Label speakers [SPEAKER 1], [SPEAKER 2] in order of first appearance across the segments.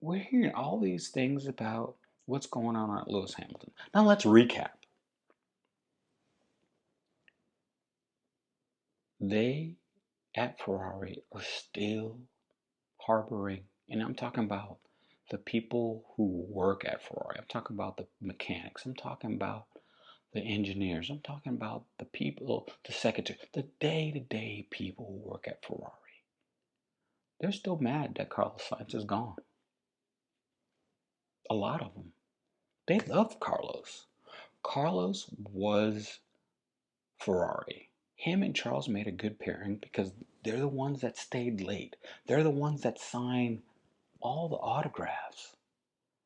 [SPEAKER 1] we're hearing all these things about what's going on at Lewis Hamilton. Now let's recap. They at Ferrari are still harboring, and I'm talking about the people who work at Ferrari. I'm talking about the mechanics. I'm talking about the engineers. I'm talking about the people, the secretary, the day-to-day people who work at Ferrari. They're still mad that Carlos Sainz is gone. A lot of them. They love Carlos. Carlos was Ferrari. Him and Charles made a good pairing because they're the ones that stayed late. They're the ones that signed all the autographs.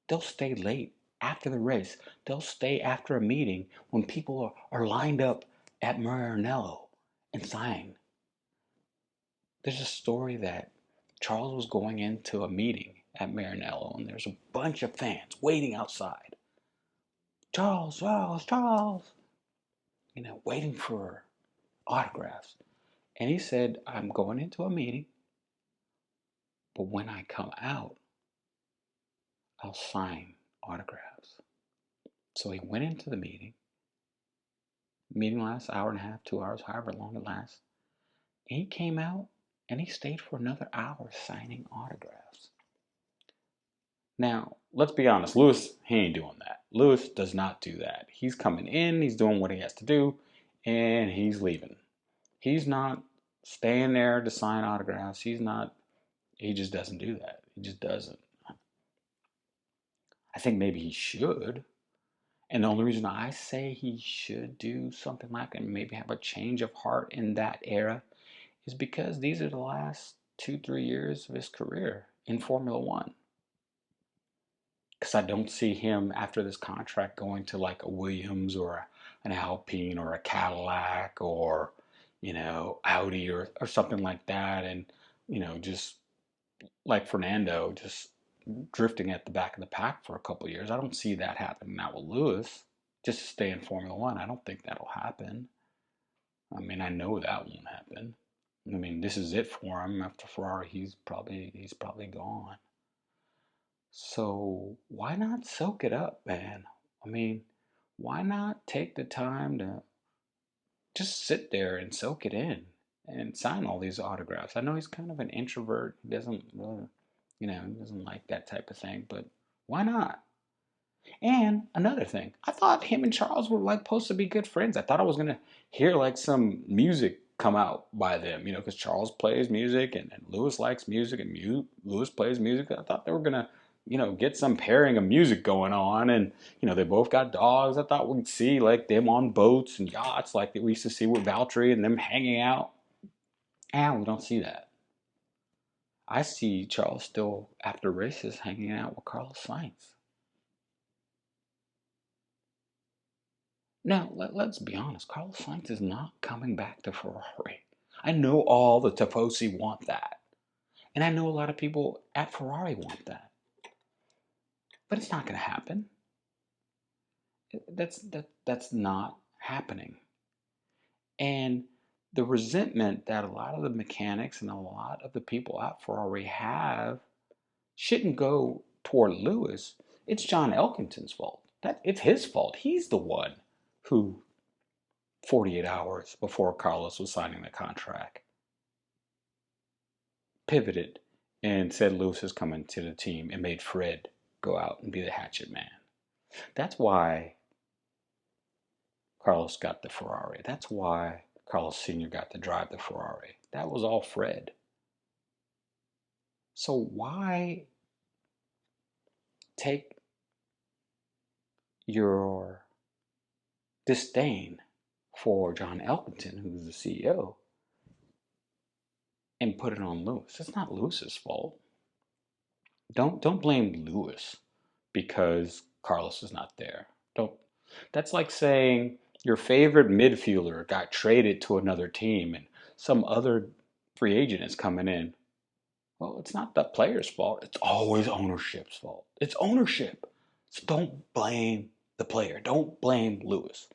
[SPEAKER 1] They'll stay late after the race. They'll stay after a meeting when people are lined up at Maranello and sign. There's a story that Charles was going into a meeting at Maranello and there's a bunch of fans waiting outside. Charles, Charles, Charles, waiting for autographs. And he said, I'm going into a meeting, but when I come out, I'll sign autographs. So he went into the meeting. Meeting lasts an hour and a half, 2 hours, however long it lasts. And he came out and he stayed for another hour signing autographs. Now, let's be honest, Lewis, he ain't doing that. Lewis does not do that. He's coming in, he's doing what he has to do, and he's leaving. He's not staying there to sign autographs. He just doesn't do that. He just doesn't. I think maybe he should. And the only reason I say he should do something like that and maybe have a change of heart in that era is because these are the last 2, 3 years of his career in Formula One. Because I don't see him after this contract going to like a Williams or an Alpine or a Cadillac or, Audi or something like that. And, just like Fernando, just drifting at the back of the pack for a couple of years. I don't see that happening now with Lewis. Just to stay in Formula One, I don't think that'll happen. I mean, I know that won't happen. I mean, this is it for him. After Ferrari, he's probably gone. So why not soak it up, man? I mean, why not take the time to just sit there and soak it in and sign all these autographs? I know he's kind of an introvert. He doesn't really, he doesn't like that type of thing, but why not? And another thing, I thought him and Charles were like supposed to be good friends. I thought I was gonna hear like some music come out by them, because Charles plays music and Lewis likes music and Lewis plays music. I thought they were gonna, get some pairing of music going on, and they both got dogs. I thought we'd see like them on boats and yachts like we used to see with Valtteri and them hanging out. And we don't see that. I see Charles still after races hanging out with Carlos Sainz. Now, let's be honest, Carlos Sainz is not coming back to Ferrari. I know all the Tifosi want that. And I know a lot of people at Ferrari want that. But it's not going to happen. That's not happening. And the resentment that a lot of the mechanics and a lot of the people at Ferrari have shouldn't go toward Lewis. It's John Elkington's fault. It's his fault. He's the one who 48 hours before Carlos was signing the contract, pivoted and said Lewis is coming to the team and made Fred go out and be the hatchet man. That's why Carlos got the Ferrari. That's why Carlos Sr. got to drive the Ferrari. That was all Fred. So why take your disdain for John Elkington, who's the CEO, and put it on Lewis? It's not Lewis's fault. Don't blame Lewis because Carlos is not there. Don't. That's like saying your favorite midfielder got traded to another team and some other free agent is coming in. Well, it's not the player's fault. It's always ownership's fault. It's ownership. So don't blame the player. Don't blame Lewis.